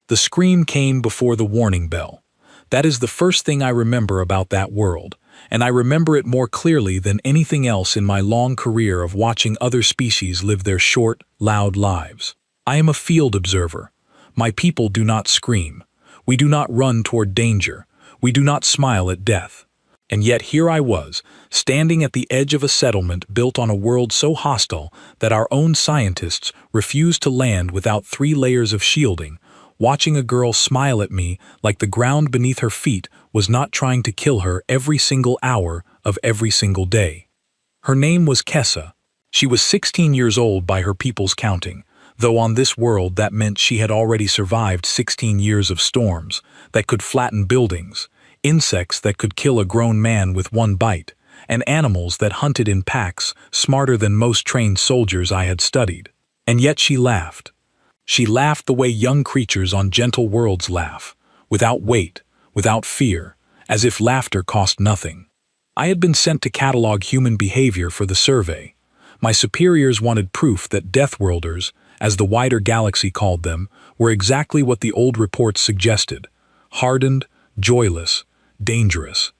The scream came before the warning bell. That is the first thing I remember about that world, and I remember it more clearly than anything else in my long career of watching other species live their short, loud lives. I am a field observer. My people do not scream. We do not run toward danger. We do not smile at death. And yet here I was, standing at the edge of a settlement built on a world so hostile that our own scientists refused to land without 3 layers of shielding, watching a girl smile at me like the ground beneath her feet was not trying to kill her every single hour of every single day. Her name was Kessa. She was 16 years old by her people's counting, though on this world that meant she had already survived 16 years of storms that could flatten buildings, insects that could kill a grown man with 1 bite, and animals that hunted in packs smarter than most trained soldiers I had studied. And yet she laughed. She laughed the way young creatures on gentle worlds laugh, without weight, without fear, as if laughter cost nothing. I had been sent to catalog human behavior for the survey. My superiors wanted proof that Deathworlders, as the wider galaxy called them, were exactly what the old reports suggested: hardened, joyless, dangerous.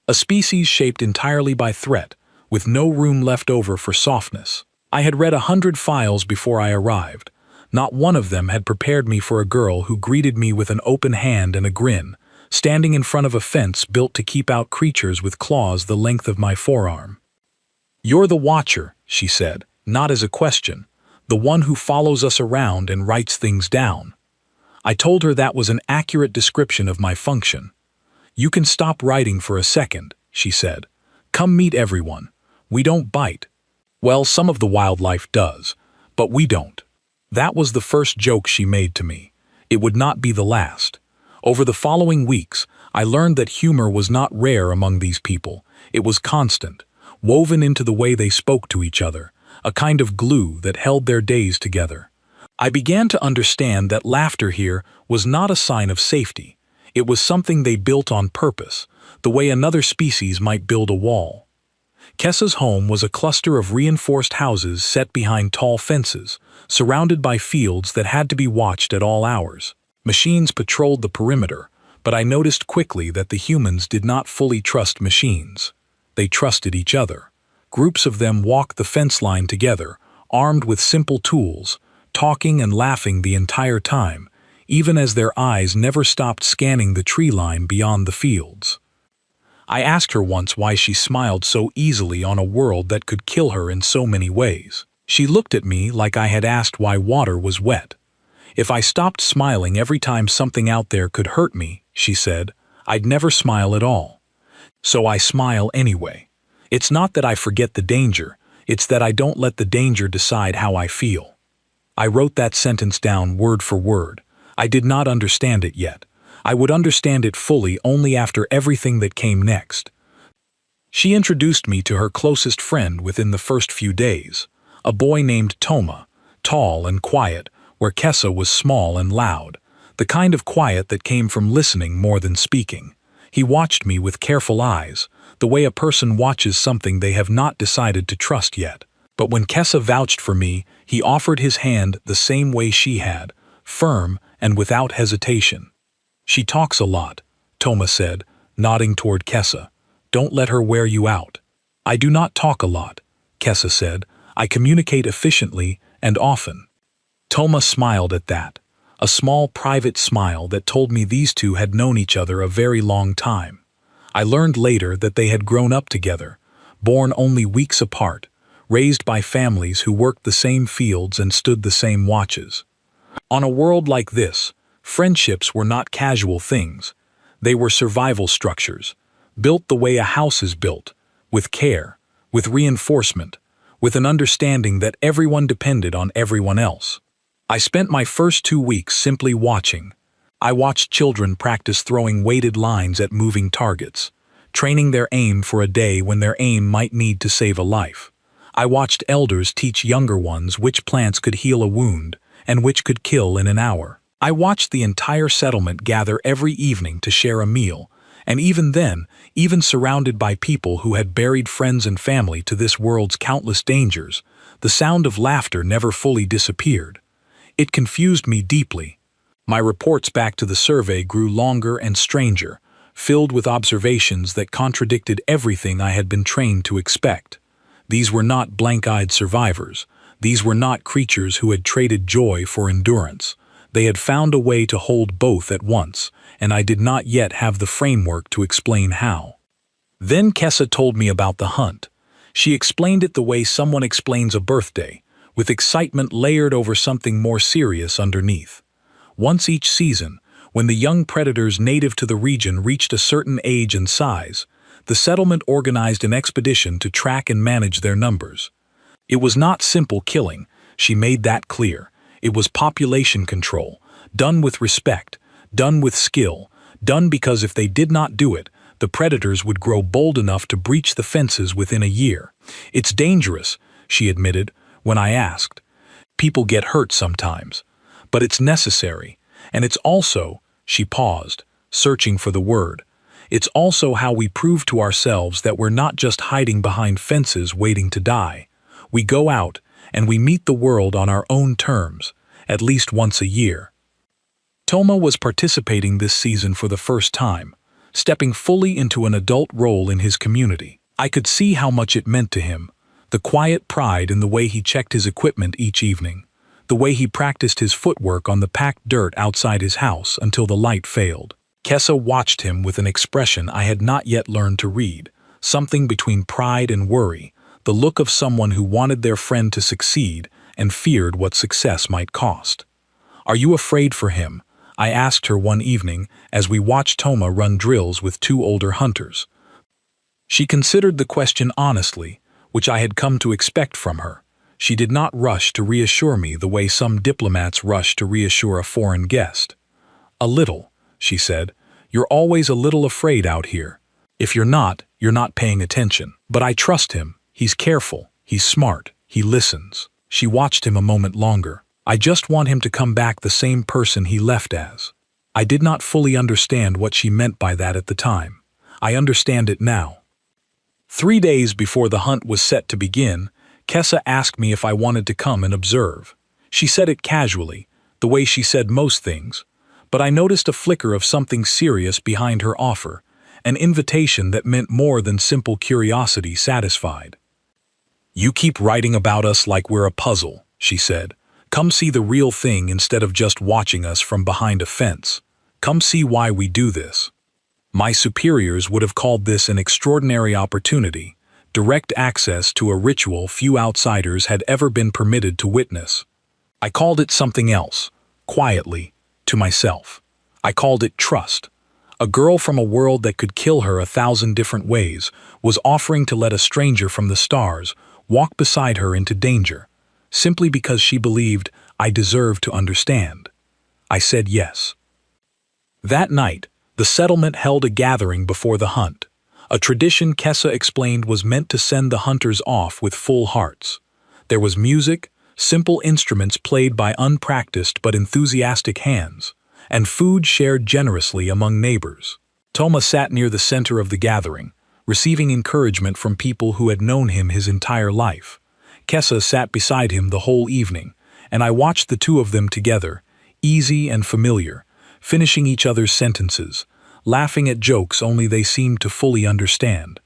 A species shaped entirely by threat, with no room left over for softness. I had read 100 files before I arrived. Not one of them had prepared me for a girl who greeted me with an open hand and a grin, standing in front of a fence built to keep out creatures with claws the length of my forearm. "You're the Watcher," she said, not as a question, "the one who follows us around and writes things down." I told her that was an accurate description of my function. "You can stop writing for a second," she said. "Come meet everyone. We don't bite. Well, some of the wildlife does, but we don't." That was the first joke she made to me. It would not be the last. Over the following weeks, I learned that humor was not rare among these people. It was constant, woven into the way they spoke to each other, a kind of glue that held their days together. I began to understand that laughter here was not a sign of safety. It was something they built on purpose, the way another species might build a wall. Kessa's home was a cluster of reinforced houses set behind tall fences, surrounded by fields that had to be watched at all hours. Machines patrolled the perimeter, but I noticed quickly that the humans did not fully trust machines. They trusted each other. Groups of them walked the fence line together, armed with simple tools, talking and laughing the entire time, even as their eyes never stopped scanning the tree line beyond the fields. I asked her once why she smiled so easily on a world that could kill her in so many ways. She looked at me like I had asked why water was wet. If I stopped smiling every time something out there could hurt me, she said, I'd never smile at all. So I smile anyway. It's not that I forget the danger, it's that I don't let the danger decide how I feel. I wrote that sentence down word for word. I did not understand it yet. I would understand it fully only after everything that came next. She introduced me to her closest friend within the first few days, a boy named Toma, tall and quiet, where Kessa was small and loud, the kind of quiet that came from listening more than speaking. He watched me with careful eyes, the way a person watches something they have not decided to trust yet. But when Kessa vouched for me, he offered his hand the same way she had, firm and without hesitation. "She talks a lot," Toma said, nodding toward Kessa. "Don't let her wear you out." "I do not talk a lot," Kessa said. "I communicate efficiently and often." Toma smiled at that, a small private smile that told me these two had known each other a very long time. I learned later that they had grown up together, born only weeks apart, raised by families who worked the same fields and stood the same watches. On a world like this, friendships were not casual things. They were survival structures, built the way a house is built, with care, with reinforcement, with an understanding that everyone depended on everyone else. I spent my first 2 weeks simply watching. I watched children practice throwing weighted lines at moving targets, training their aim for a day when their aim might need to save a life. I watched elders teach younger ones which plants could heal a wound and which could kill in an hour. I watched the entire settlement gather every evening to share a meal, and even then, even surrounded by people who had buried friends and family to this world's countless dangers, the sound of laughter never fully disappeared. It confused me deeply. My reports back to the survey grew longer and stranger, filled with observations that contradicted everything I had been trained to expect. These were not blank-eyed survivors. These were not creatures who had traded joy for endurance. They had found a way to hold both at once, and I did not yet have the framework to explain how. Then Kessa told me about the hunt. She explained it the way someone explains a birthday, with excitement layered over something more serious underneath. Once each season, when the young predators native to the region reached a certain age and size, the settlement organized an expedition to track and manage their numbers. It was not simple killing, she made that clear. It was population control, done with respect, done with skill, done because if they did not do it, the predators would grow bold enough to breach the fences within a year. It's dangerous, she admitted, when I asked. People get hurt sometimes. But it's necessary, and it's also, she paused, searching for the word, it's also how we prove to ourselves that we're not just hiding behind fences waiting to die. We go out, and we meet the world on our own terms, at least once a year. Toma was participating this season for the first time, stepping fully into an adult role in his community. I could see how much it meant to him, the quiet pride in the way he checked his equipment each evening, the way he practiced his footwork on the packed dirt outside his house until the light failed. Kessa watched him with an expression I had not yet learned to read, something between pride and worry, the look of someone who wanted their friend to succeed and feared what success might cost. "Are you afraid for him?" I asked her one evening as we watched Toma run drills with two older hunters. She considered the question honestly, which I had come to expect from her. She did not rush to reassure me the way some diplomats rush to reassure a foreign guest. "A little," she said. "You're always a little afraid out here. If you're not paying attention. But I trust him. He's careful, he's smart, he listens." She watched him a moment longer. "I just want him to come back the same person he left as." I did not fully understand what she meant by that at the time. I understand it now. 3 days before the hunt was set to begin, Kessa asked me if I wanted to come and observe. She said it casually, the way she said most things, but I noticed a flicker of something serious behind her offer, an invitation that meant more than simple curiosity satisfied. "You keep writing about us like we're a puzzle," she said. "Come see the real thing instead of just watching us from behind a fence. Come see why we do this." My superiors would have called this an extraordinary opportunity, direct access to a ritual few outsiders had ever been permitted to witness. I called it something else, quietly, to myself. I called it trust. A girl from a world that could kill her 1,000 different ways was offering to let a stranger from the stars walk beside her into danger, simply because she believed I deserved to understand. I said yes. That night, the settlement held a gathering before the hunt, a tradition Kessa explained was meant to send the hunters off with full hearts. There was music, simple instruments played by unpracticed but enthusiastic hands, and food shared generously among neighbors. Toma sat near the center of the gathering, receiving encouragement from people who had known him his entire life. Kessa sat beside him the whole evening, and I watched the two of them together, easy and familiar, finishing each other's sentences, laughing at jokes only they seemed to fully understand.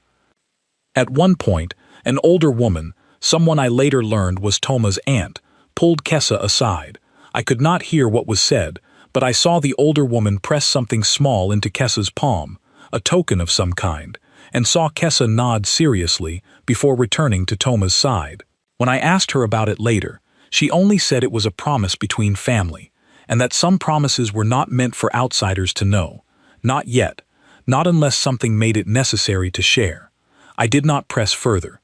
At one point, an older woman, someone I later learned was Toma's aunt, pulled Kessa aside. I could not hear what was said, but I saw the older woman press something small into Kessa's palm, a token of some kind, and saw Kessa nod seriously before returning to Toma's side. When I asked her about it later, she only said it was a promise between family, and that some promises were not meant for outsiders to know. Not yet, not unless something made it necessary to share. I did not press further.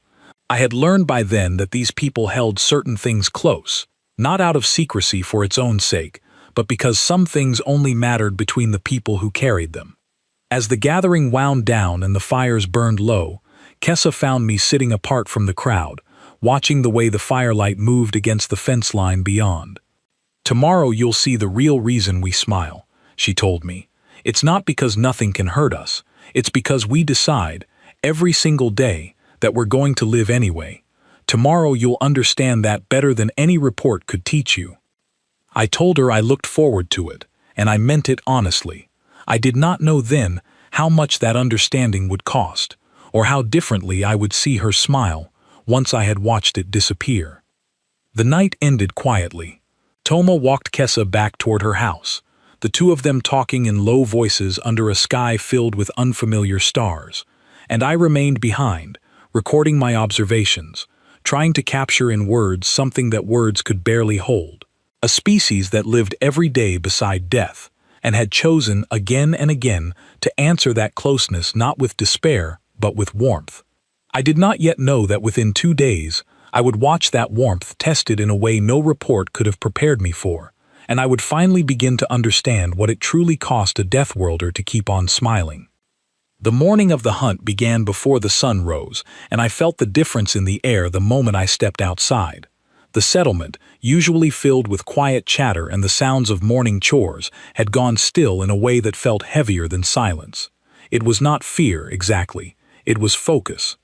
I had learned by then that these people held certain things close, not out of secrecy for its own sake, but because some things only mattered between the people who carried them. As the gathering wound down and the fires burned low, Kessa found me sitting apart from the crowd, watching the way the firelight moved against the fence line beyond. "Tomorrow you'll see the real reason we smile," she told me. "It's not because nothing can hurt us. It's because we decide, every single day, that we're going to live anyway. Tomorrow you'll understand that better than any report could teach you." I told her I looked forward to it, and I meant it honestly. I did not know then how much that understanding would cost, or how differently I would see her smile once I had watched it disappear. The night ended quietly. Toma walked Kessa back toward her house, the two of them talking in low voices under a sky filled with unfamiliar stars, and I remained behind, recording my observations, trying to capture in words something that words could barely hold. A species that lived every day beside death, and had chosen again and again to answer that closeness not with despair, but with warmth. I did not yet know that within 2 days, I would watch that warmth tested in a way no report could have prepared me for, and I would finally begin to understand what it truly cost a Deathworlder to keep on smiling. The morning of the hunt began before the sun rose, and I felt the difference in the air the moment I stepped outside. The settlement, usually filled with quiet chatter and the sounds of morning chores, had gone still in a way that felt heavier than silence. It was not fear, exactly. It was focus.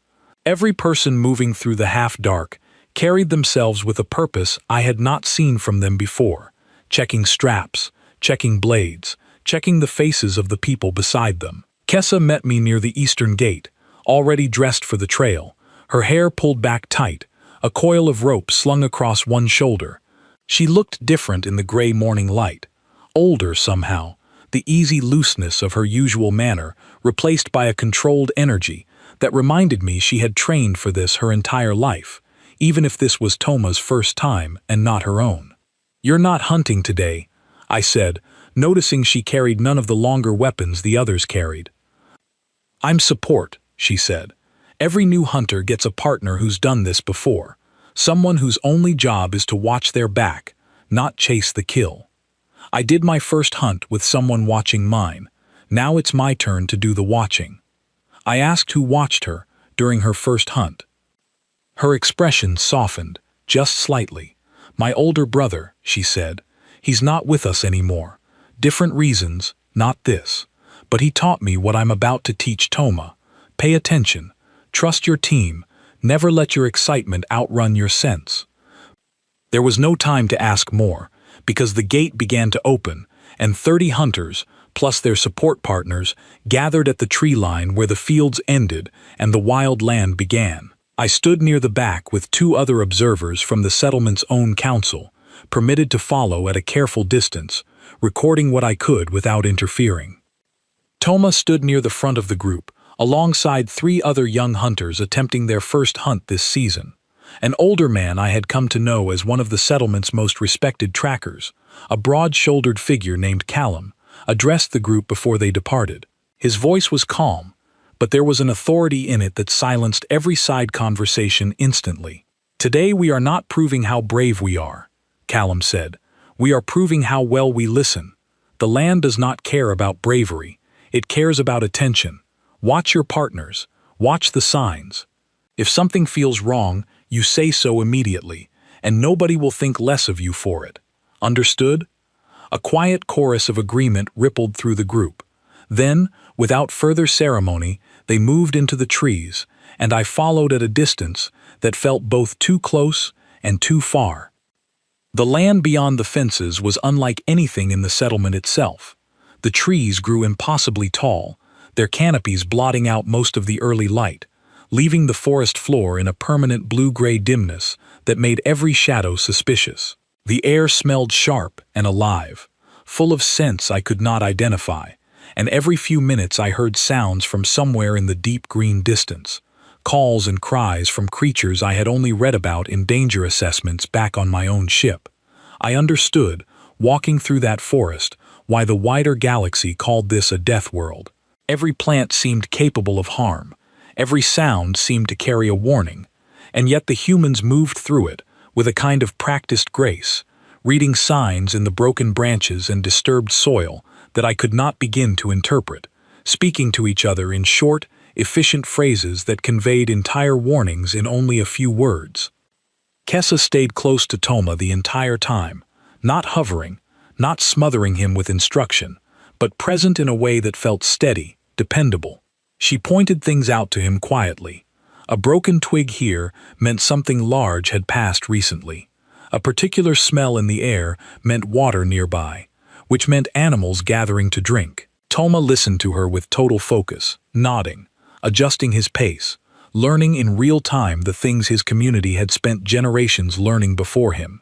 Every person moving through the half-dark carried themselves with a purpose I had not seen from them before, checking straps, checking blades, checking the faces of the people beside them. Kessa met me near the eastern gate, already dressed for the trail, her hair pulled back tight, a coil of rope slung across one shoulder. She looked different in the gray morning light, older somehow, the easy looseness of her usual manner replaced by a controlled energy that reminded me she had trained for this her entire life, even if this was Toma's first time and not her own. "You're not hunting today," I said, noticing she carried none of the longer weapons the others carried. "I'm support," she said. "Every new hunter gets a partner who's done this before, someone whose only job is to watch their back, not chase the kill. I did my first hunt with someone watching mine. Now it's my turn to do the watching." I asked who watched her during her first hunt. Her expression softened, just slightly. "My older brother," she said. "He's not with us anymore. Different reasons, not this. But he taught me what I'm about to teach Toma. Pay attention. Trust your team. Never let your excitement outrun your sense." There was no time to ask more, because the gate began to open, and 30 hunters, plus their support partners, gathered at the tree line where the fields ended and the wild land began. I stood near the back with 2 other observers from the settlement's own council, permitted to follow at a careful distance, recording what I could without interfering. Toma stood near the front of the group, alongside 3 other young hunters attempting their first hunt this season. An older man I had come to know as one of the settlement's most respected trackers, a broad-shouldered figure named Callum, addressed the group before they departed. His voice was calm, but there was an authority in it that silenced every side conversation instantly. "Today we are not proving how brave we are," Callum said. "We are proving how well we listen. The land does not care about bravery. It cares about attention. Watch your partners. Watch the signs. If something feels wrong, you say so immediately, and nobody will think less of you for it. Understood?" A quiet chorus of agreement rippled through the group. Then, without further ceremony, they moved into the trees, and I followed at a distance that felt both too close and too far. The land beyond the fences was unlike anything in the settlement itself. The trees grew impossibly tall, their canopies blotting out most of the early light, leaving the forest floor in a permanent blue-gray dimness that made every shadow suspicious. The air smelled sharp and alive, full of scents I could not identify, and every few minutes I heard sounds from somewhere in the deep green distance, calls and cries from creatures I had only read about in danger assessments back on my own ship. I understood, walking through that forest, why the wider galaxy called this a death world. Every plant seemed capable of harm, every sound seemed to carry a warning, and yet the humans moved through it with a kind of practiced grace, reading signs in the broken branches and disturbed soil that I could not begin to interpret, speaking to each other in short, efficient phrases that conveyed entire warnings in only a few words. Kessa stayed close to Toma the entire time, not hovering, not smothering him with instruction, but present in a way that felt steady, dependable. She pointed things out to him quietly. A broken twig here meant something large had passed recently. A particular smell in the air meant water nearby, which meant animals gathering to drink. Toma listened to her with total focus, nodding, adjusting his pace, learning in real time the things his community had spent generations learning before him.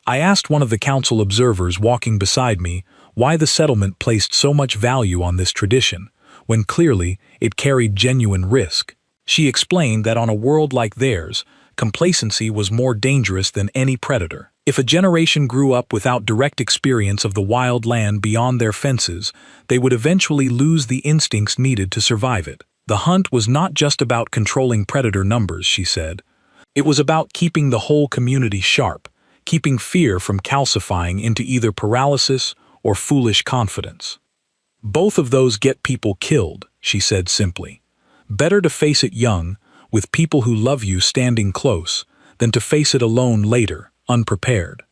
I asked one of the council observers walking beside me why the settlement placed so much value on this tradition, when clearly it carried genuine risk. She explained that on a world like theirs, complacency was more dangerous than any predator. If a generation grew up without direct experience of the wild land beyond their fences, they would eventually lose the instincts needed to survive it. The hunt was not just about controlling predator numbers, she said. It was about keeping the whole community sharp, keeping fear from calcifying into either paralysis or foolish confidence. Both of those get people killed, she said simply. Better to face it young, with people who love you standing close, than to face it alone later, unprepared.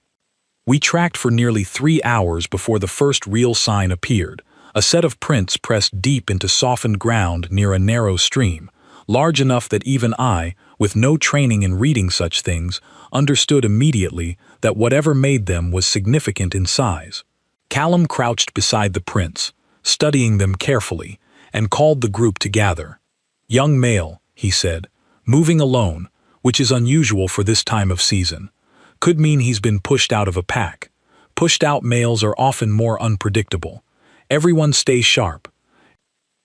We tracked for nearly 3 hours before the first real sign appeared, a set of prints pressed deep into softened ground near a narrow stream, large enough that even I, with no training in reading such things, understood immediately that whatever made them was significant in size. Callum crouched beside the prints, studying them carefully, and called the group to gather. "Young male," he said, "moving alone, which is unusual for this time of season. Could mean he's been pushed out of a pack. Pushed out males are often more unpredictable. Everyone stay sharp."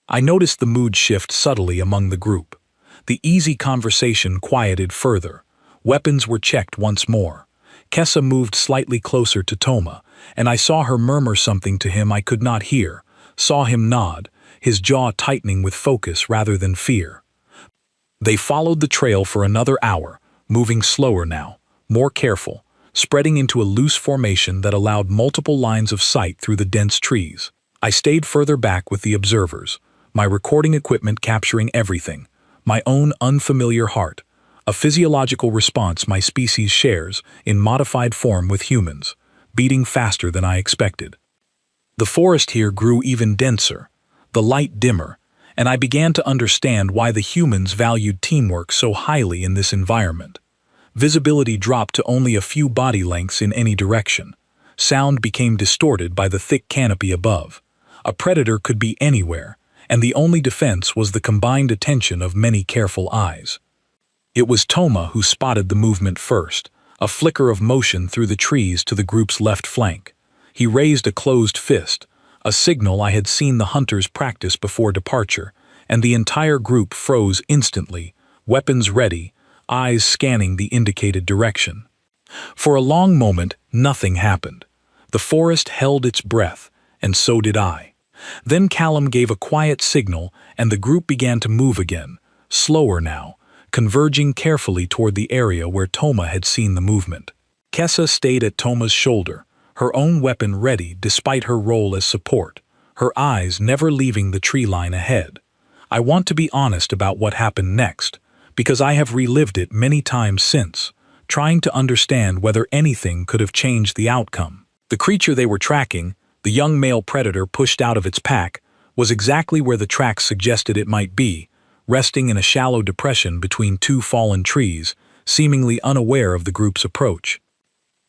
I noticed the mood shift subtly among the group. The easy conversation quieted further. Weapons were checked once more. Kessa moved slightly closer to Toma, and I saw her murmur something to him I could not hear, saw him nod, his jaw tightening with focus rather than fear. They followed the trail for another hour, moving slower now, more careful, spreading into a loose formation that allowed multiple lines of sight through the dense trees. I stayed further back with the observers, my recording equipment capturing everything, my own unfamiliar heart, a physiological response my species shares in modified form with humans, beating faster than I expected. The forest here grew even denser, the light dimmer, and I began to understand why the humans valued teamwork so highly in this environment. Visibility dropped to only a few body lengths in any direction. Sound became distorted by the thick canopy above. A predator could be anywhere, and the only defense was the combined attention of many careful eyes. It was Toma who spotted the movement first, a flicker of motion through the trees to the group's left flank. He raised a closed fist, a signal I had seen the hunters practice before departure, and the entire group froze instantly, weapons ready, eyes scanning the indicated direction. For a long moment, nothing happened. The forest held its breath, and so did I. Then Callum gave a quiet signal, and the group began to move again, slower now, converging carefully toward the area where Toma had seen the movement. Kessa stayed at Toma's shoulder, her own weapon ready despite her role as support, her eyes never leaving the tree line ahead. I want to be honest about what happened next, because I have relived it many times since, trying to understand whether anything could have changed the outcome. The creature they were tracking, the young male predator pushed out of its pack, was exactly where the tracks suggested it might be, resting in a shallow depression between 2 fallen trees, seemingly unaware of the group's approach.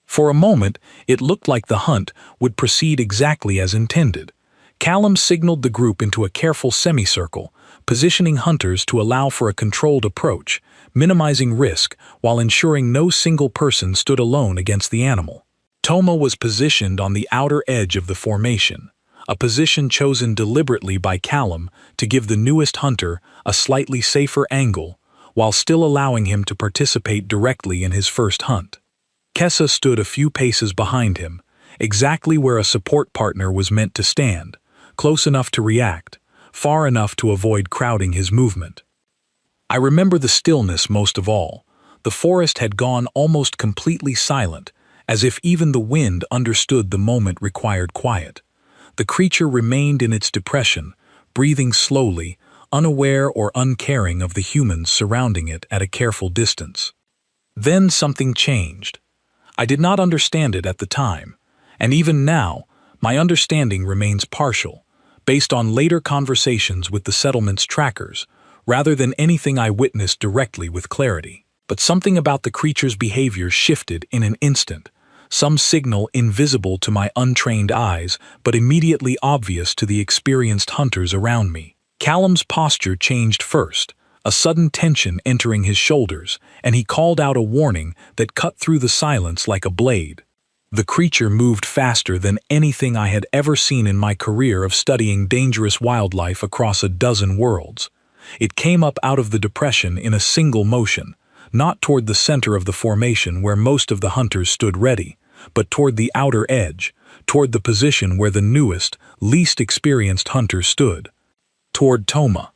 For a moment, it looked like the hunt would proceed exactly as intended. Callum signaled the group into a careful semicircle, positioning hunters to allow for a controlled approach, minimizing risk while ensuring no single person stood alone against the animal. Toma was positioned on the outer edge of the formation, a position chosen deliberately by Callum to give the newest hunter a slightly safer angle, while still allowing him to participate directly in his first hunt. Kessa stood a few paces behind him, exactly where a support partner was meant to stand, close enough to react, far enough to avoid crowding his movement. I remember the stillness most of all. The forest had gone almost completely silent, as if even the wind understood the moment required quiet. The creature remained in its depression, breathing slowly, unaware or uncaring of the humans surrounding it at a careful distance. Then something changed. I did not understand it at the time, and even now, my understanding remains partial, based on later conversations with the settlement's trackers, rather than anything I witnessed directly with clarity. But something about the creature's behavior shifted in an instant, some signal invisible to my untrained eyes but immediately obvious to the experienced hunters around me. Callum's posture changed first, a sudden tension entering his shoulders, and he called out a warning that cut through the silence like a blade. The creature moved faster than anything I had ever seen in my career of studying dangerous wildlife across a dozen worlds. It came up out of the depression in a single motion, not toward the center of the formation where most of the hunters stood ready, but toward the outer edge, toward the position where the newest, least experienced hunters stood. Toward Toma.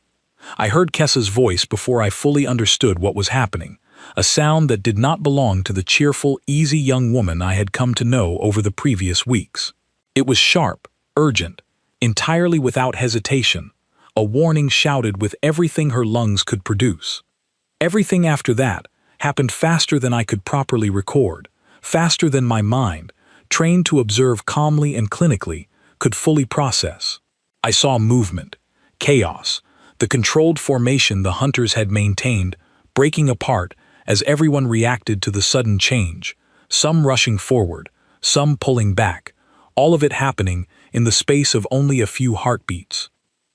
I heard Kessa's voice before I fully understood what was happening, a sound that did not belong to the cheerful, easy young woman I had come to know over the previous weeks. It was sharp, urgent, entirely without hesitation, a warning shouted with everything her lungs could produce. Everything after that happened faster than I could properly record, faster than my mind, trained to observe calmly and clinically, could fully process. I saw movement, chaos, the controlled formation the hunters had maintained, breaking apart as everyone reacted to the sudden change, some rushing forward, some pulling back, all of it happening in the space of only a few heartbeats.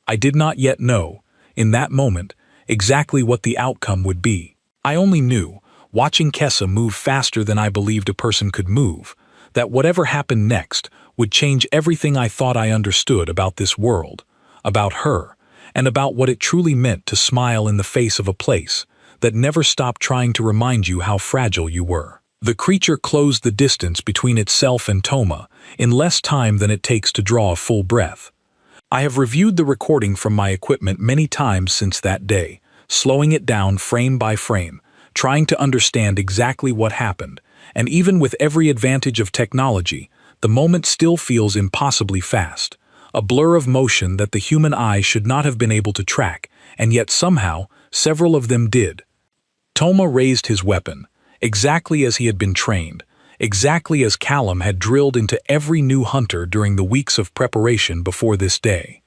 I did not yet know, in that moment, exactly what the outcome would be. I only knew, watching Kessa move faster than I believed a person could move, that whatever happened next would change everything I thought I understood about this world, about her, and about what it truly meant to smile in the face of a place that never stopped trying to remind you how fragile you were. The creature closed the distance between itself and Toma in less time than it takes to draw a full breath. I have reviewed the recording from my equipment many times since that day, slowing it down frame by frame, trying to understand exactly what happened, and even with every advantage of technology, the moment still feels impossibly fast, a blur of motion that the human eye should not have been able to track, and yet somehow, several of them did. Toma raised his weapon, exactly as he had been trained, exactly as Callum had drilled into every new hunter during the weeks of preparation before this day.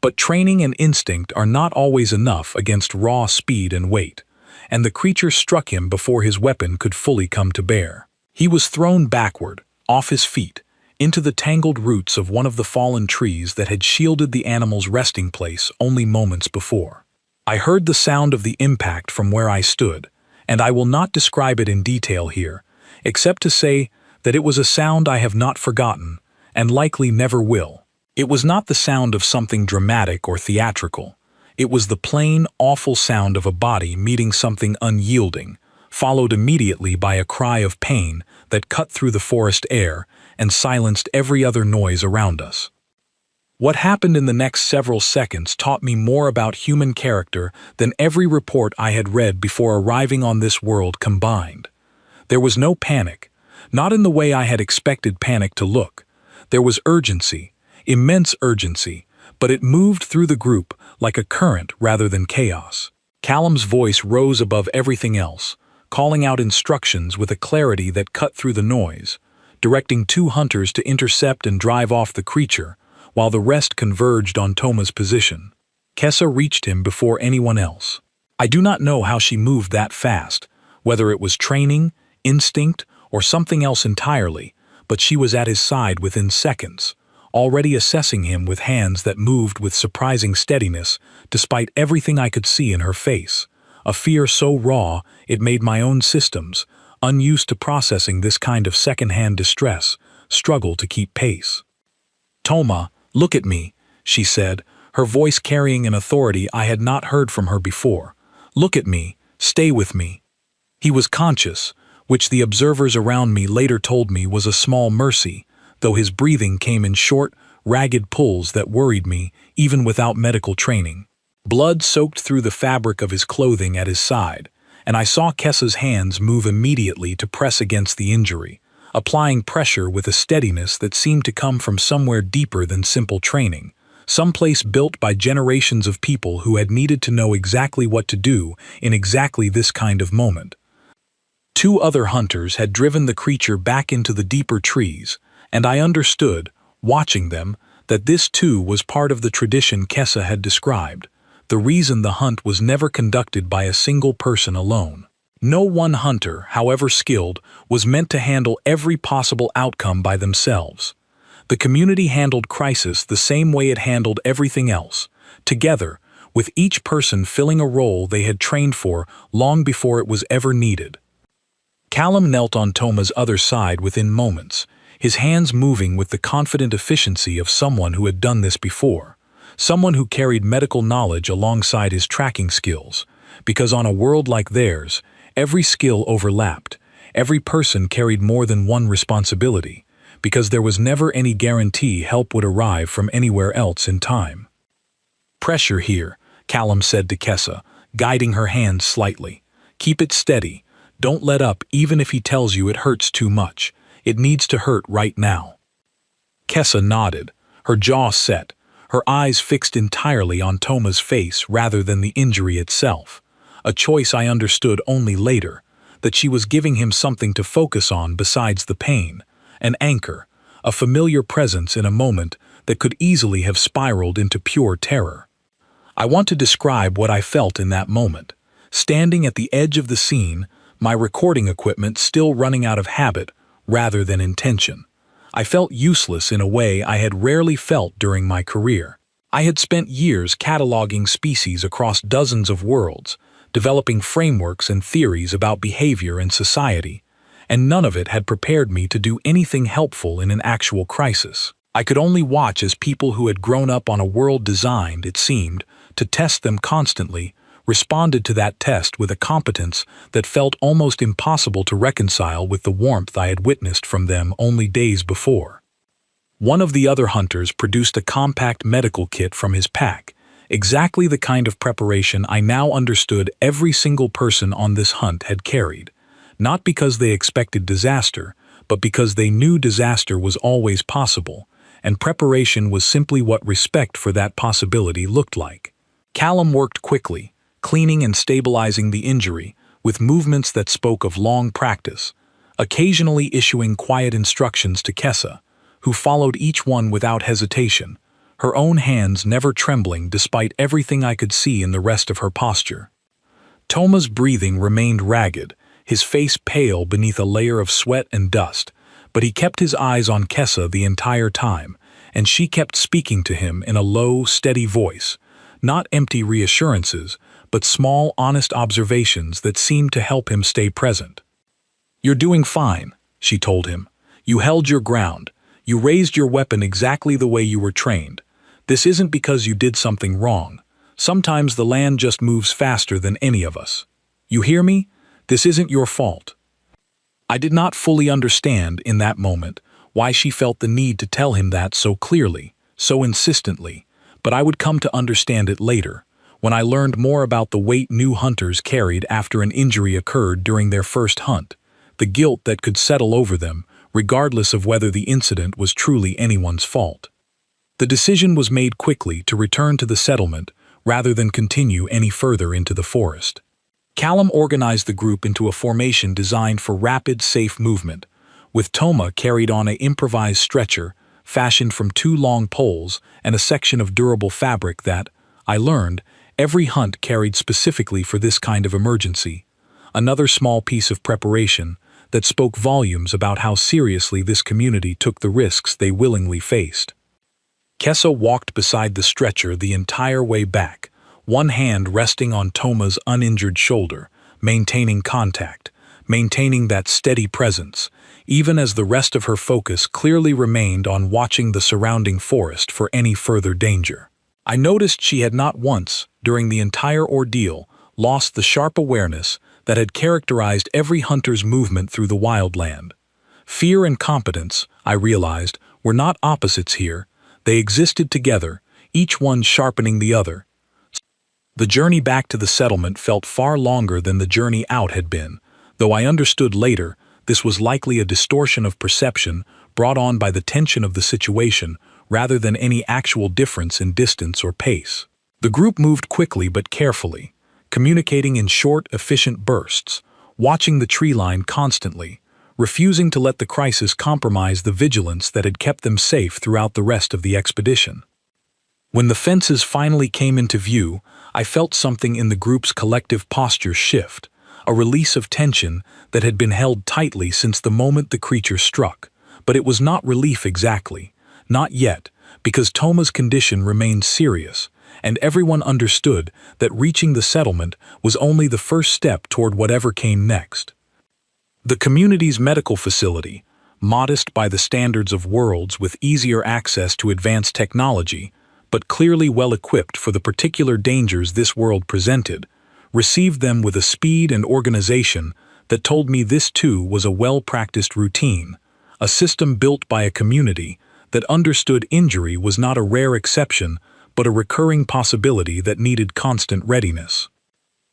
But training and instinct are not always enough against raw speed and weight, and the creature struck him before his weapon could fully come to bear. He was thrown backward, off his feet, into the tangled roots of one of the fallen trees that had shielded the animal's resting place only moments before. I heard the sound of the impact from where I stood, and I will not describe it in detail here, except to say that it was a sound I have not forgotten, and likely never will. It was not the sound of something dramatic or theatrical. It was the plain, awful sound of a body meeting something unyielding, followed immediately by a cry of pain that cut through the forest air and silenced every other noise around us. What happened in the next several seconds taught me more about human character than every report I had read before arriving on this world combined. There was no panic, not in the way I had expected panic to look. There was urgency, immense urgency, but it moved through the group like a current rather than chaos. Callum's voice rose above everything else, calling out instructions with a clarity that cut through the noise, directing two hunters to intercept and drive off the creature, while the rest converged on Toma's position. Kessa reached him before anyone else. I do not know how she moved that fast, whether it was training, instinct, or something else entirely, but she was at his side within seconds, already assessing him with hands that moved with surprising steadiness despite everything I could see in her face, a fear so raw it made my own systems, unused to processing this kind of second-hand distress, struggle to keep pace. "Toma, look at me," she said, her voice carrying an authority I had not heard from her before. "Look at me, stay with me." He was conscious, which the observers around me later told me was a small mercy, though his breathing came in short, ragged pulls that worried me even without medical training. Blood soaked through the fabric of his clothing at his side, and I saw Kessa's hands move immediately to press against the injury, applying pressure with a steadiness that seemed to come from somewhere deeper than simple training, someplace built by generations of people who had needed to know exactly what to do in exactly this kind of moment. Two other hunters had driven the creature back into the deeper trees, and I understood, watching them, that this too was part of the tradition Kessa had described, the reason the hunt was never conducted by a single person alone. No one hunter, however skilled, was meant to handle every possible outcome by themselves. The community handled crisis the same way it handled everything else, together, with each person filling a role they had trained for long before it was ever needed. Callum knelt on Toma's other side within moments, his hands moving with the confident efficiency of someone who had done this before, someone who carried medical knowledge alongside his tracking skills, because on a world like theirs, every skill overlapped, every person carried more than one responsibility, because there was never any guarantee help would arrive from anywhere else in time. "Pressure here," Callum said to Kessa, guiding her hand slightly. "Keep it steady. Don't let up even if he tells you it hurts too much. It needs to hurt right now." Kessa nodded, her jaw set, her eyes fixed entirely on Toma's face rather than the injury itself. A choice I understood only later, that she was giving him something to focus on besides the pain, an anchor, a familiar presence in a moment that could easily have spiraled into pure terror. I want to describe what I felt in that moment. Standing at the edge of the scene, my recording equipment still running out of habit rather than intention. I felt useless in a way I had rarely felt during my career. I had spent years cataloging species across dozens of worlds, developing frameworks and theories about behavior and society, and none of it had prepared me to do anything helpful in an actual crisis. I could only watch as people who had grown up on a world designed, it seemed, to test them constantly, responded to that test with a competence that felt almost impossible to reconcile with the warmth I had witnessed from them only days before. One of the other hunters produced a compact medical kit from his pack, exactly the kind of preparation I now understood every single person on this hunt had carried, not because they expected disaster, but because they knew disaster was always possible, and preparation was simply what respect for that possibility looked like. Callum worked quickly, cleaning and stabilizing the injury, with movements that spoke of long practice, occasionally issuing quiet instructions to Kessa, who followed each one without hesitation, her own hands never trembling despite everything I could see in the rest of her posture. Toma's breathing remained ragged, his face pale beneath a layer of sweat and dust, but he kept his eyes on Kessa the entire time, and she kept speaking to him in a low, steady voice, not empty reassurances, but small, honest observations that seemed to help him stay present. "You're doing fine," she told him. "You held your ground. You raised your weapon exactly the way you were trained. This isn't because you did something wrong. Sometimes the land just moves faster than any of us. You hear me? This isn't your fault." I did not fully understand in that moment why she felt the need to tell him that so clearly, so insistently, but I would come to understand it later, when I learned more about the weight new hunters carried after an injury occurred during their first hunt, the guilt that could settle over them, regardless of whether the incident was truly anyone's fault. The decision was made quickly to return to the settlement rather than continue any further into the forest. Callum organized the group into a formation designed for rapid, safe movement, with Toma carried on an improvised stretcher fashioned from 2 long poles and a section of durable fabric that, I learned, every hunt carried specifically for this kind of emergency, another small piece of preparation that spoke volumes about how seriously this community took the risks they willingly faced. Kessa walked beside the stretcher the entire way back, one hand resting on Toma's uninjured shoulder, maintaining contact, maintaining that steady presence, even as the rest of her focus clearly remained on watching the surrounding forest for any further danger. I noticed she had not once, during the entire ordeal, lost the sharp awareness that had characterized every hunter's movement through the wildland. Fear and competence, I realized, were not opposites here. They existed together, each one sharpening the other. The journey back to the settlement felt far longer than the journey out had been, though I understood later this was likely a distortion of perception brought on by the tension of the situation rather than any actual difference in distance or pace. The group moved quickly but carefully, communicating in short, efficient bursts, watching the tree line constantly, refusing to let the crisis compromise the vigilance that had kept them safe throughout the rest of the expedition. When the fences finally came into view, I felt something in the group's collective posture shift, a release of tension that had been held tightly since the moment the creature struck. But it was not relief exactly. Not yet, because Toma's condition remained serious, and everyone understood that reaching the settlement was only the first step toward whatever came next. The community's medical facility, modest by the standards of worlds with easier access to advanced technology, but clearly well-equipped for the particular dangers this world presented, received them with a speed and organization that told me this too was a well-practiced routine, a system built by a community that understood injury was not a rare exception but a recurring possibility that needed constant readiness.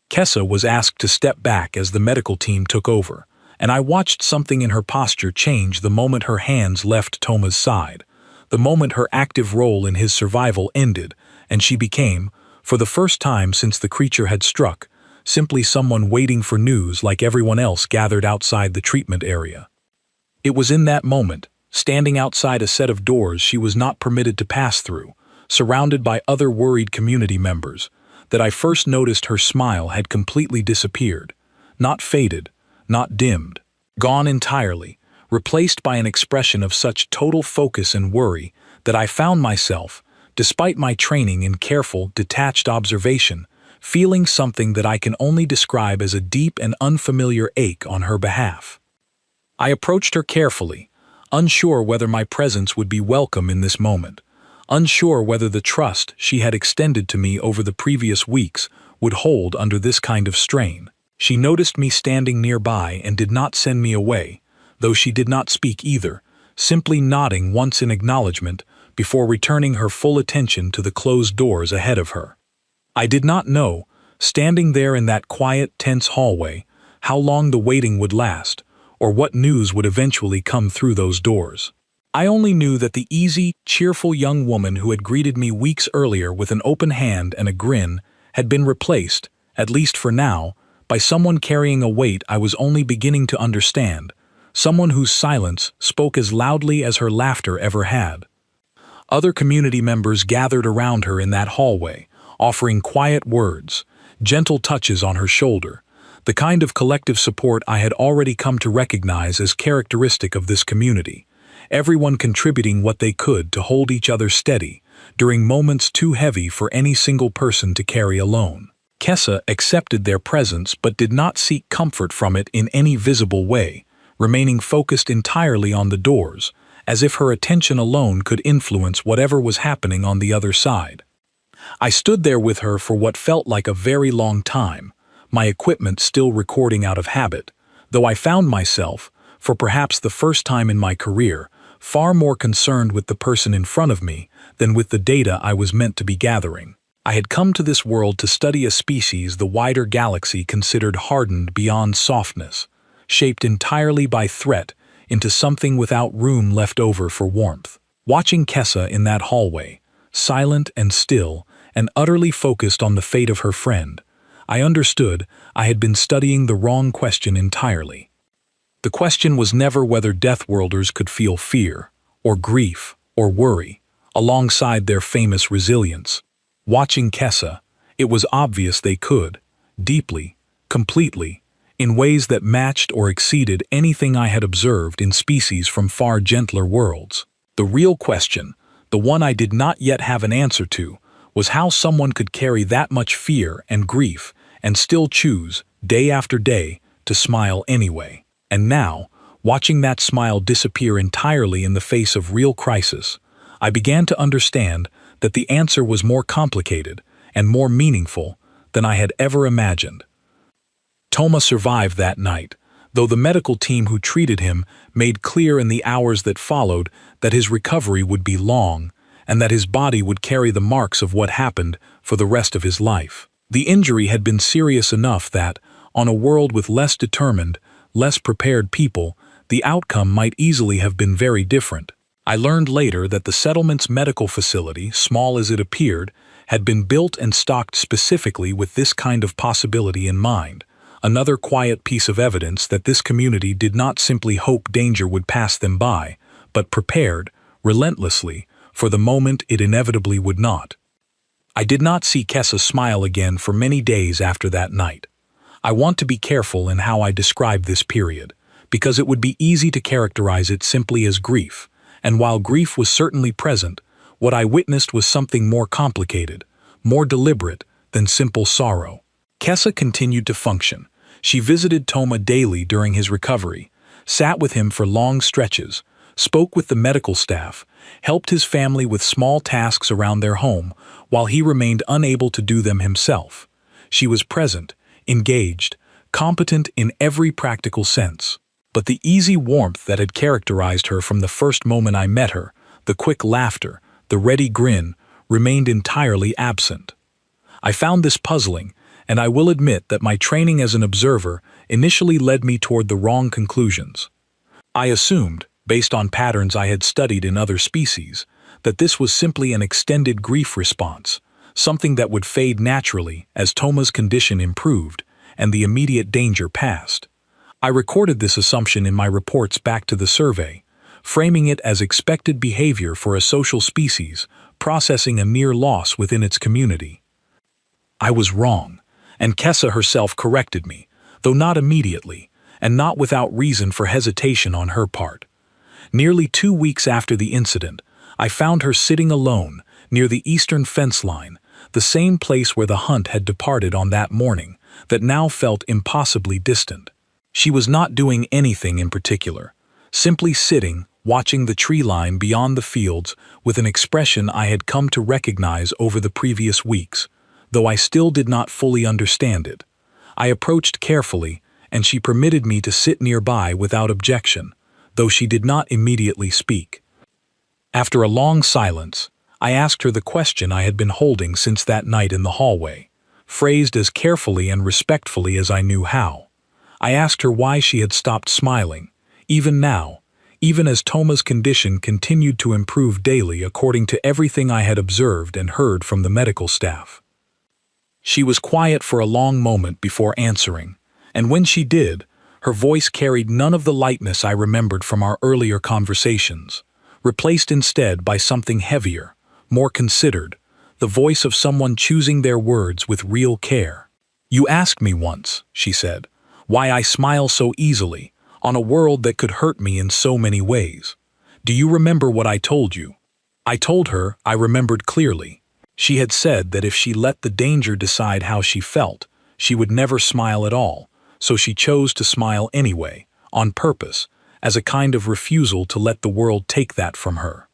Kessa was asked to step back as the medical team took over, and I watched something in her posture change the moment her hands left Toma's side, the moment her active role in his survival ended, and she became, for the first time since the creature had struck, simply someone waiting for news like everyone else gathered outside the treatment area. It was in that moment, standing outside a set of doors she was not permitted to pass through, surrounded by other worried community members, that I first noticed her smile had completely disappeared, not faded, not dimmed, gone entirely, replaced by an expression of such total focus and worry that I found myself, despite my training in careful, detached observation, feeling something that I can only describe as a deep and unfamiliar ache on her behalf. I approached her carefully, unsure whether my presence would be welcome in this moment, unsure whether the trust she had extended to me over the previous weeks would hold under this kind of strain. She noticed me standing nearby and did not send me away, though she did not speak either, simply nodding once in acknowledgement before returning her full attention to the closed doors ahead of her. I did not know, standing there in that quiet, tense hallway, how long the waiting would last, or what news would eventually come through those doors. I only knew that the easy, cheerful young woman who had greeted me weeks earlier with an open hand and a grin had been replaced, at least for now, by someone carrying a weight I was only beginning to understand, someone whose silence spoke as loudly as her laughter ever had. Other community members gathered around her in that hallway, offering quiet words, gentle touches on her shoulder, the kind of collective support I had already come to recognize as characteristic of this community, everyone contributing what they could to hold each other steady during moments too heavy for any single person to carry alone. Kessa accepted their presence but did not seek comfort from it in any visible way, remaining focused entirely on the doors, as if her attention alone could influence whatever was happening on the other side. I stood there with her for what felt like a very long time, my equipment still recording out of habit, though I found myself, for perhaps the first time in my career, far more concerned with the person in front of me than with the data I was meant to be gathering. I had come to this world to study a species the wider galaxy considered hardened beyond softness, shaped entirely by threat into something without room left over for warmth. Watching Kessa in that hallway, silent and still and utterly focused on the fate of her friend, I understood I had been studying the wrong question entirely. The question was never whether Deathworlders could feel fear, or grief, or worry, alongside their famous resilience. Watching Kessa, it was obvious they could, deeply, completely, in ways that matched or exceeded anything I had observed in species from far gentler worlds. The real question, the one I did not yet have an answer to, was how someone could carry that much fear and grief and still choose, day after day, to smile anyway. And now, watching that smile disappear entirely in the face of real crisis, I began to understand that the answer was more complicated and more meaningful than I had ever imagined. Toma survived that night, though the medical team who treated him made clear in the hours that followed that his recovery would be long and that his body would carry the marks of what happened for the rest of his life. The injury had been serious enough that, on a world with less determined, less prepared people, the outcome might easily have been very different. I learned later that the settlement's medical facility, small as it appeared, had been built and stocked specifically with this kind of possibility in mind, another quiet piece of evidence that this community did not simply hope danger would pass them by, but prepared, relentlessly, for the moment it inevitably would not. I did not see Kessa smile again for many days after that night. I want to be careful in how I describe this period, because it would be easy to characterize it simply as grief, and while grief was certainly present, what I witnessed was something more complicated, more deliberate than simple sorrow. Kessa continued to function. She visited Toma daily during his recovery, sat with him for long stretches, spoke with the medical staff, helped his family with small tasks around their home while he remained unable to do them himself. She was present, engaged, competent in every practical sense. But the easy warmth that had characterized her from the first moment I met her, the quick laughter, the ready grin, remained entirely absent. I found this puzzling, and I will admit that my training as an observer initially led me toward the wrong conclusions. I assumed, based on patterns I had studied in other species, that this was simply an extended grief response, something that would fade naturally as Toma's condition improved and the immediate danger passed. I recorded this assumption in my reports back to the survey, framing it as expected behavior for a social species processing a near loss within its community. I was wrong, and Kessa herself corrected me, though not immediately, and not without reason for hesitation on her part. Nearly 2 weeks after the incident, I found her sitting alone near the eastern fence line, the same place where the hunt had departed on that morning, that now felt impossibly distant. She was not doing anything in particular, simply sitting, watching the tree line beyond the fields with an expression I had come to recognize over the previous weeks, though I still did not fully understand it. I approached carefully, and she permitted me to sit nearby without objection, though she did not immediately speak. After a long silence, I asked her the question I had been holding since that night in the hallway, phrased as carefully and respectfully as I knew how. I asked her why she had stopped smiling, even now, even as Toma's condition continued to improve daily according to everything I had observed and heard from the medical staff. She was quiet for a long moment before answering, and when she did, her voice carried none of the lightness I remembered from our earlier conversations, replaced instead by something heavier, more considered, the voice of someone choosing their words with real care. "You asked me once," she said, "why I smile so easily, on a world that could hurt me in so many ways. Do you remember what I told you?" I told her I remembered clearly. She had said that if she let the danger decide how she felt, she would never smile at all, so she chose to smile anyway, on purpose, as a kind of refusal to let the world take that from her.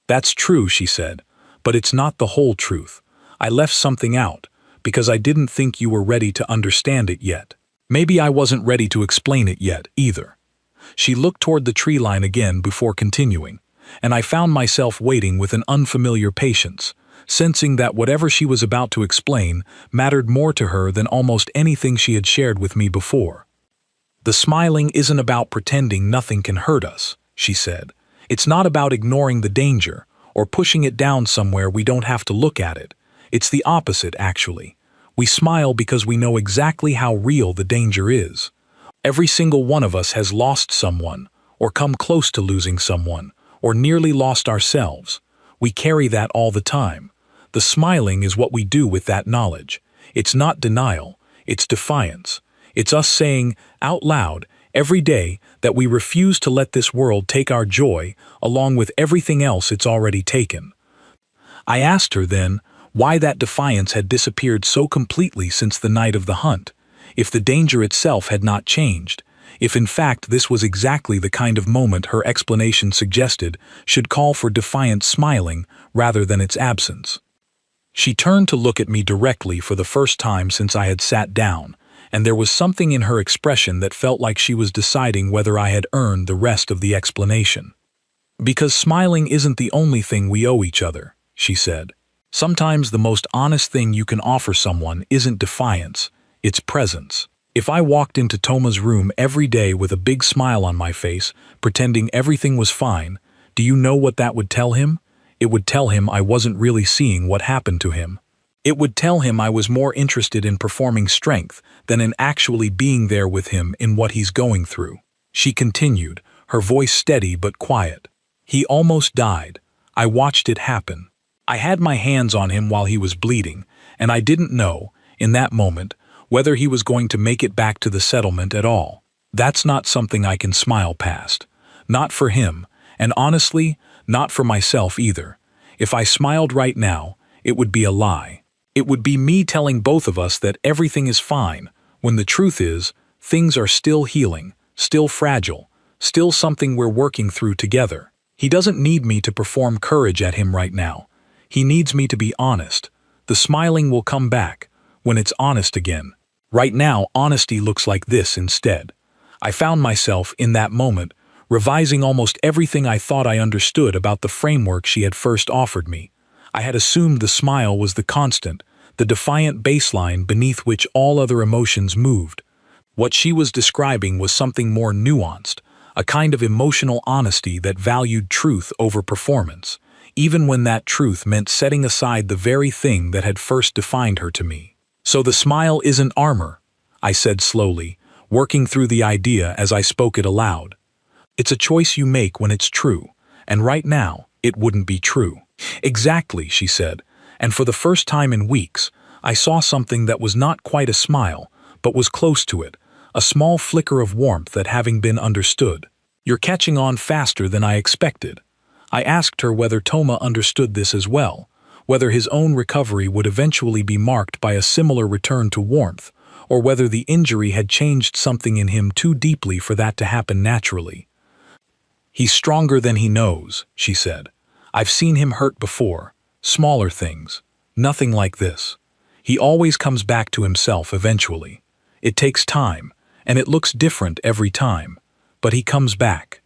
"That's true," she said, "but it's not the whole truth. I left something out, because I didn't think you were ready to understand it yet. Maybe I wasn't ready to explain it yet, either." She looked toward the tree line again before continuing, and I found myself waiting with an unfamiliar patience, sensing that whatever she was about to explain mattered more to her than almost anything she had shared with me before. "The smiling isn't about pretending nothing can hurt us," she said. "It's not about ignoring the danger, or pushing it down somewhere we don't have to look at it. It's the opposite, actually. We smile because we know exactly how real the danger is. Every single one of us has lost someone, or come close to losing someone, or nearly lost ourselves. We carry that all the time. The smiling is what we do with that knowledge. It's not denial, it's defiance. It's us saying, out loud, every day, that we refuse to let this world take our joy along with everything else it's already taken." I asked her then why that defiance had disappeared so completely since the night of the hunt, if the danger itself had not changed, if in fact this was exactly the kind of moment her explanation suggested should call for defiant smiling rather than its absence. She turned to look at me directly for the first time since I had sat down, and there was something in her expression that felt like she was deciding whether I had earned the rest of the explanation. "Because smiling isn't the only thing we owe each other," she said. "Sometimes the most honest thing you can offer someone isn't defiance, it's presence. If I walked into Toma's room every day with a big smile on my face, pretending everything was fine, do you know what that would tell him? It would tell him I wasn't really seeing what happened to him. It would tell him I was more interested in performing strength than in actually being there with him in what he's going through." She continued, her voice steady but quiet. "He almost died. I watched it happen. I had my hands on him while he was bleeding, and I didn't know, in that moment, whether he was going to make it back to the settlement at all. That's not something I can smile past. Not for him, and honestly, not for myself either. If I smiled right now, it would be a lie. It would be me telling both of us that everything is fine, when the truth is, things are still healing, still fragile, still something we're working through together. He doesn't need me to perform courage at him right now. He needs me to be honest. The smiling will come back, when it's honest again. Right now, honesty looks like this instead. I found myself, in that moment, revising almost everything I thought I understood about the framework she had first offered me. I had assumed the smile was the constant, the defiant baseline beneath which all other emotions moved. What she was describing was something more nuanced, a kind of emotional honesty that valued truth over performance, even when that truth meant setting aside the very thing that had first defined her to me. So the smile isn't armor, I said slowly, working through the idea as I spoke it aloud. It's a choice you make when it's true, and right now, it wouldn't be true. Exactly, she said, and for the first time in weeks, I saw something that was not quite a smile, but was close to it, a small flicker of warmth at having been understood. You're catching on faster than I expected. I asked her whether Toma understood this as well, whether his own recovery would eventually be marked by a similar return to warmth, or whether the injury had changed something in him too deeply for that to happen naturally. He's stronger than he knows, she said. I've seen him hurt before, smaller things, nothing like this. He always comes back to himself eventually. It takes time, and it looks different every time, but he comes back.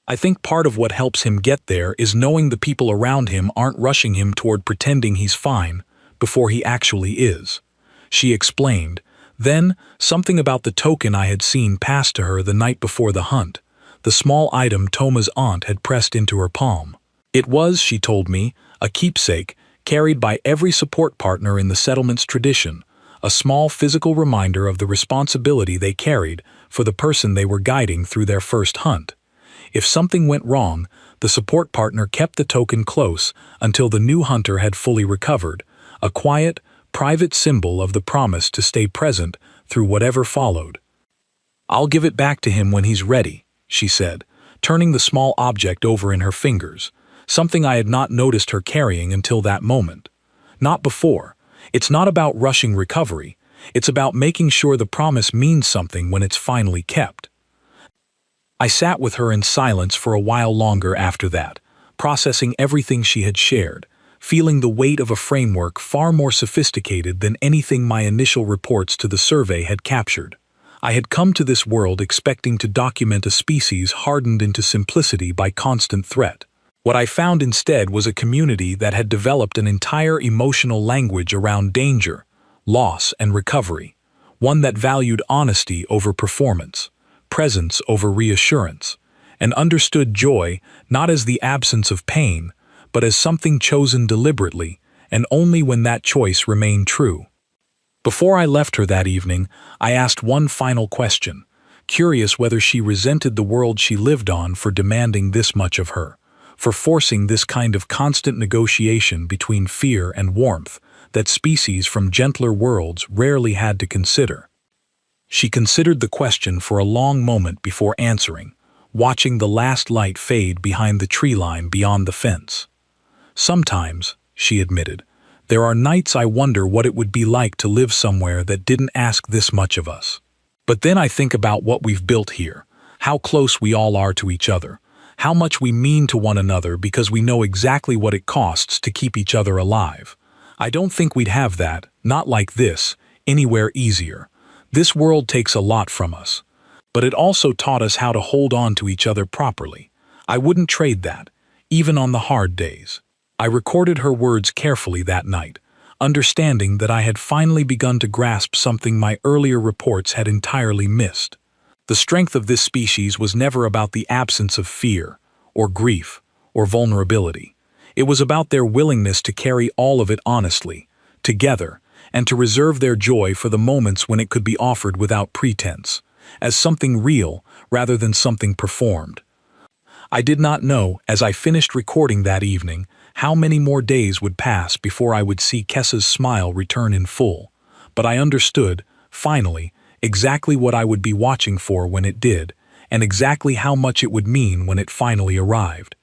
I think part of what helps him get there is knowing the people around him aren't rushing him toward pretending he's fine before he actually is. She explained. Then, something about the token I had seen passed to her the night before the hunt, the small item Toma's aunt had pressed into her palm. It was, she told me, a keepsake carried by every support partner in the settlement's tradition, a small physical reminder of the responsibility they carried for the person they were guiding through their first hunt. If something went wrong, the support partner kept the token close until the new hunter had fully recovered, a quiet, private symbol of the promise to stay present through whatever followed. I'll give it back to him when he's ready, she said, turning the small object over in her fingers, something I had not noticed her carrying until that moment. Not before. It's not about rushing recovery. It's about making sure the promise means something when it's finally kept. I sat with her in silence for a while longer after that, processing everything she had shared, feeling the weight of a framework far more sophisticated than anything my initial reports to the survey had captured. I had come to this world expecting to document a species hardened into simplicity by constant threat. What I found instead was a community that had developed an entire emotional language around danger, loss, and recovery, one that valued honesty over performance, presence over reassurance, and understood joy not as the absence of pain, but as something chosen deliberately, and only when that choice remained true. Before I left her that evening, I asked one final question, curious whether she resented the world she lived on for demanding this much of her, for forcing this kind of constant negotiation between fear and warmth that species from gentler worlds rarely had to consider. She considered the question for a long moment before answering, watching the last light fade behind the tree line beyond the fence. Sometimes, she admitted, there are nights I wonder what it would be like to live somewhere that didn't ask this much of us. But then I think about what we've built here, how close we all are to each other, how much we mean to one another because we know exactly what it costs to keep each other alive. I don't think we'd have that, not like this, anywhere easier. This world takes a lot from us. But it also taught us how to hold on to each other properly. I wouldn't trade that, even on the hard days. I recorded her words carefully that night, understanding that I had finally begun to grasp something my earlier reports had entirely missed. The strength of this species was never about the absence of fear, or grief, or vulnerability. It was about their willingness to carry all of it honestly, together, and to reserve their joy for the moments when it could be offered without pretense, as something real rather than something performed. I did not know, as I finished recording that evening, how many more days would pass before I would see Kessa's smile return in full, but I understood, Finally, exactly what I would be watching for when it did, and exactly how much it would mean when it finally arrived.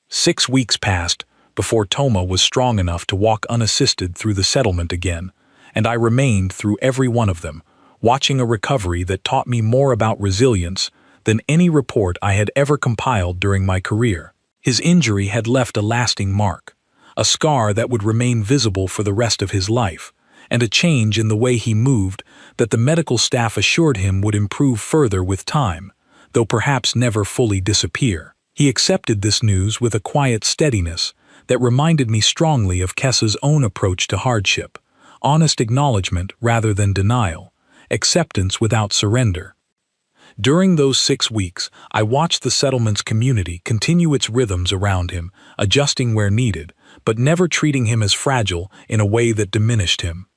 6 weeks passed before Toma was strong enough to walk unassisted through the settlement again, and I remained through every one of them, watching a recovery that taught me more about resilience than any report I had ever compiled during my career. His injury had left a lasting mark, a scar that would remain visible for the rest of his life, and a change in the way he moved that the medical staff assured him would improve further with time, though perhaps never fully disappear. He accepted this news with a quiet steadiness that reminded me strongly of Kessa's own approach to hardship, honest acknowledgement rather than denial, acceptance without surrender. During those 6 weeks, I watched the settlement's community continue its rhythms around him, adjusting where needed, but never treating him as fragile in a way that diminished him.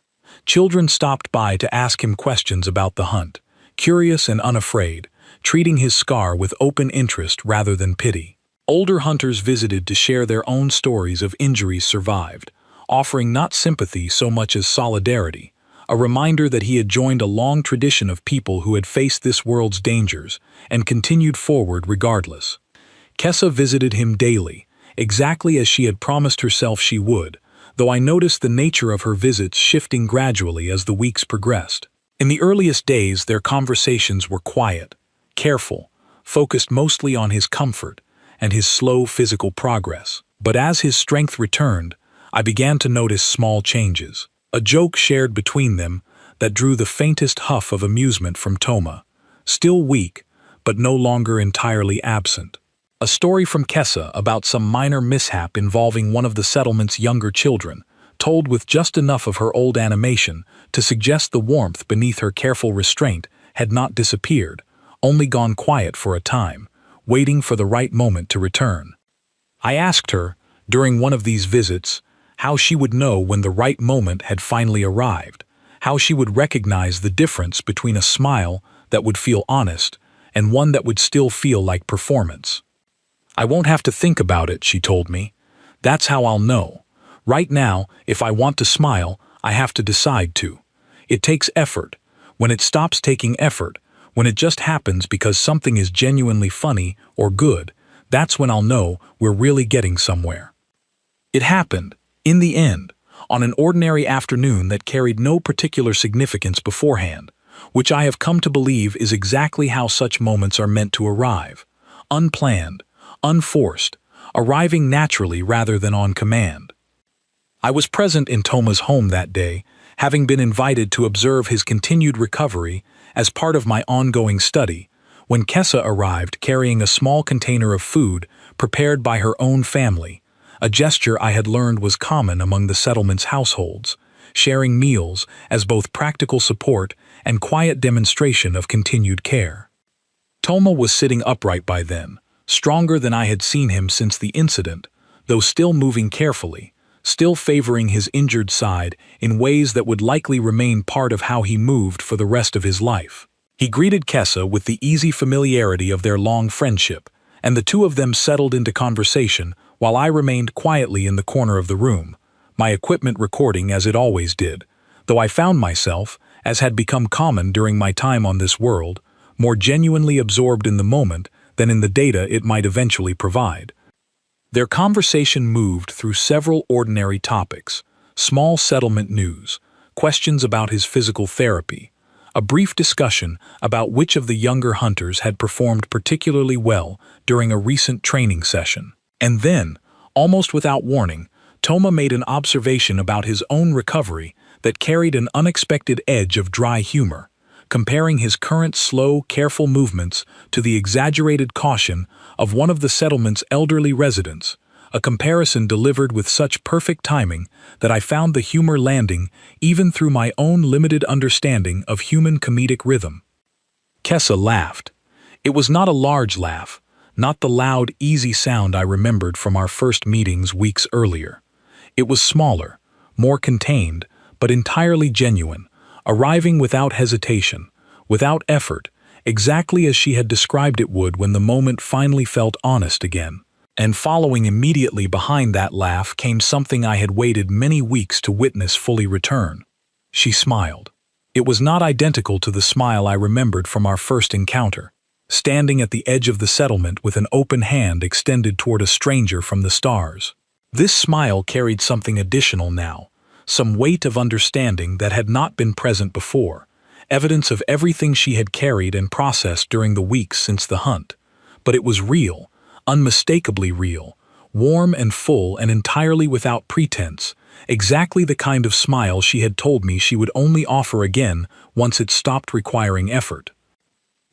Children stopped by to ask him questions about the hunt, curious and unafraid, treating his scar with open interest rather than pity. Older hunters visited to share their own stories of injuries survived, offering not sympathy so much as solidarity, a reminder that he had joined a long tradition of people who had faced this world's dangers and continued forward regardless. Kessa visited him daily, exactly as she had promised herself she would, though I noticed the nature of her visits shifting gradually as the weeks progressed. In the earliest days, their conversations were quiet, careful, focused mostly on his comfort and his slow physical progress. But as his strength returned, I began to notice small changes. A joke shared between them that drew the faintest huff of amusement from Toma, still weak, but no longer entirely absent. A story from Kessa about some minor mishap involving one of the settlement's younger children, told with just enough of her old animation to suggest the warmth beneath her careful restraint had not disappeared, only gone quiet for a time, waiting for the right moment to return. I asked her, during one of these visits, how she would know when the right moment had finally arrived, how she would recognize the difference between a smile that would feel honest and one that would still feel like performance. "I won't have to think about it," she told me. "That's how I'll know. Right now, if I want to smile, I have to decide to. It takes effort. When it stops taking effort, when it just happens because something is genuinely funny or good, that's when I'll know we're really getting somewhere." It happened, in the end, on an ordinary afternoon that carried no particular significance beforehand, which I have come to believe is exactly how such moments are meant to arrive, unplanned, unforced, arriving naturally rather than on command. I was present in Toma's home that day, having been invited to observe his continued recovery as part of my ongoing study, when Kessa arrived carrying a small container of food prepared by her own family, a gesture I had learned was common among the settlement's households, sharing meals as both practical support and quiet demonstration of continued care. Toma was sitting upright by then, stronger than I had seen him since the incident, though still moving carefully, still favoring his injured side in ways that would likely remain part of how he moved for the rest of his life. He greeted Kessa with the easy familiarity of their long friendship, and the two of them settled into conversation while I remained quietly in the corner of the room, my equipment recording as it always did, though I found myself, as had become common during my time on this world, more genuinely absorbed in the moment than in the data it might eventually provide. Their conversation moved through several ordinary topics: small settlement news, questions about his physical therapy, a brief discussion about which of the younger hunters had performed particularly well during a recent training session. And then, almost without warning, Toma made an observation about his own recovery that carried an unexpected edge of dry humor, comparing his current slow, careful movements to the exaggerated caution of one of the settlement's elderly residents, a comparison delivered with such perfect timing that I found the humor landing even through my own limited understanding of human comedic rhythm. Kessa laughed. It was not a large laugh, not the loud, easy sound I remembered from our first meetings weeks earlier. It was smaller, more contained, but entirely genuine, arriving without hesitation, without effort, exactly as she had described it would when the moment finally felt honest again. And following immediately behind that laugh came something I had waited many weeks to witness fully return. She smiled. It was not identical to the smile I remembered from our first encounter, standing at the edge of the settlement with an open hand extended toward a stranger from the stars. This smile carried something additional now, some weight of understanding that had not been present before, evidence of everything she had carried and processed during the weeks since the hunt. But it was real, unmistakably real, warm and full and entirely without pretense, exactly the kind of smile she had told me she would only offer again once it stopped requiring effort.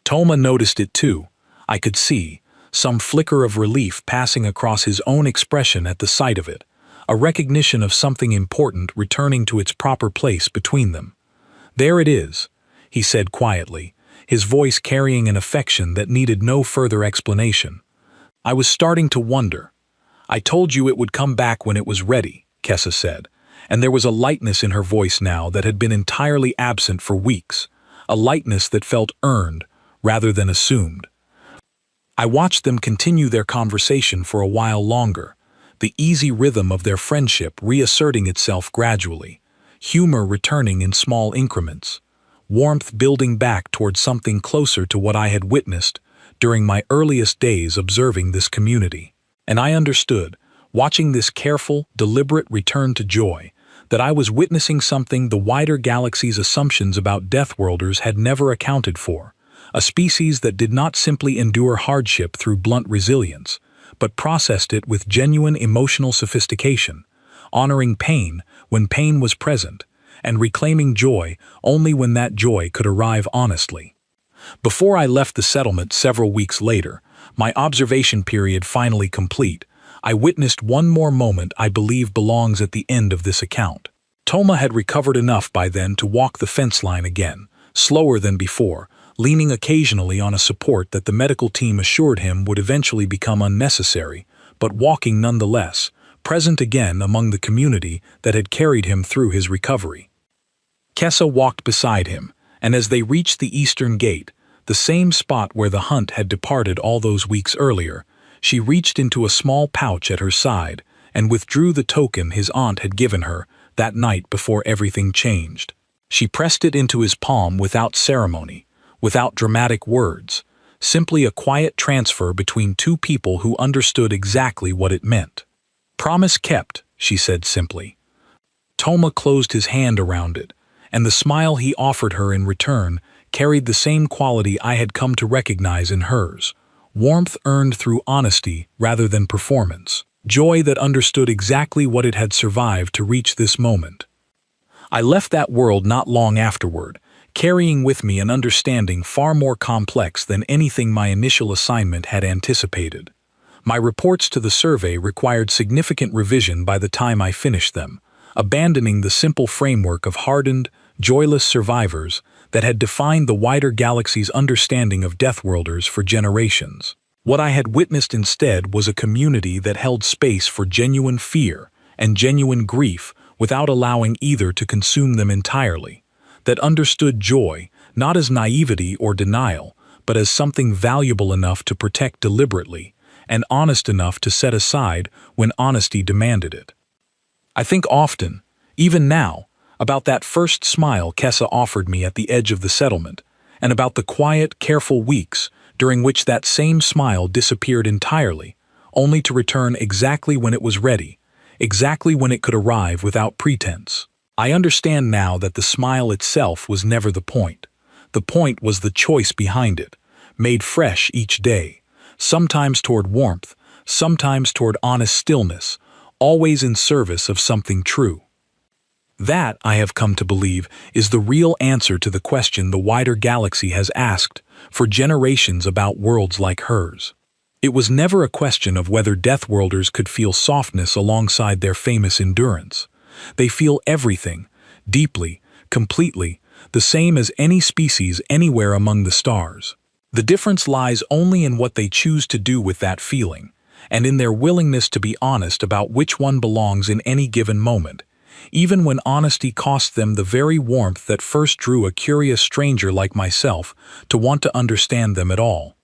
Toma noticed it too. I could see some flicker of relief passing across his own expression at the sight of it, a recognition of something important returning to its proper place between them. "There it is," he said quietly, his voice carrying an affection that needed no further explanation. "I was starting to wonder. I told you it would come back when it was ready," Kessa said, and there was a lightness in her voice now that had been entirely absent for weeks, a lightness that felt earned rather than assumed. I watched them continue their conversation for a while longer, the easy rhythm of their friendship reasserting itself gradually, humor returning in small increments, warmth building back toward something closer to what I had witnessed during my earliest days observing this community. And I understood, watching this careful, deliberate return to joy, that I was witnessing something the wider galaxy's assumptions about Deathworlders had never accounted for, a species that did not simply endure hardship through blunt resilience, but processed it with genuine emotional sophistication, honoring pain when pain was present, and reclaiming joy only when that joy could arrive honestly. Before I left the settlement several weeks later, my observation period finally complete, I witnessed one more moment I believe belongs at the end of this account. Toma had recovered enough by then to walk the fence line again, slower than before, leaning occasionally on a support that the medical team assured him would eventually become unnecessary, but walking nonetheless, present again among the community that had carried him through his recovery. Kessa walked beside him, and as they reached the eastern gate, the same spot where the hunt had departed all those weeks earlier, she reached into a small pouch at her side and withdrew the token his aunt had given her that night before everything changed. She pressed it into his palm without ceremony, without dramatic words, simply a quiet transfer between two people who understood exactly what it meant. "Promise kept," she said simply. Toma closed his hand around it, and the smile he offered her in return carried the same quality I had come to recognize in hers, warmth earned through honesty rather than performance, joy that understood exactly what it had survived to reach this moment. I left that world not long afterward, carrying with me an understanding far more complex than anything my initial assignment had anticipated. My reports to the survey required significant revision by the time I finished them, abandoning the simple framework of hardened, joyless survivors that had defined the wider galaxy's understanding of Deathworlders for generations. What I had witnessed instead was a community that held space for genuine fear and genuine grief without allowing either to consume them entirely, that understood joy not as naivety or denial, but as something valuable enough to protect deliberately and honest enough to set aside when honesty demanded it. I think often, even now, about that first smile Kessa offered me at the edge of the settlement, and about the quiet, careful weeks during which that same smile disappeared entirely, only to return exactly when it was ready, exactly when it could arrive without pretense. I understand now that the smile itself was never the point. The point was the choice behind it, made fresh each day, sometimes toward warmth, sometimes toward honest stillness, always in service of something true. That, I have come to believe, is the real answer to the question the wider galaxy has asked for generations about worlds like hers. It was never a question of whether Deathworlders could feel softness alongside their famous endurance. They feel everything, deeply, completely, the same as any species anywhere among the stars. The difference lies only in what they choose to do with that feeling, and in their willingness to be honest about which one belongs in any given moment, even when honesty cost them the very warmth that first drew a curious stranger like myself to want to understand them at all.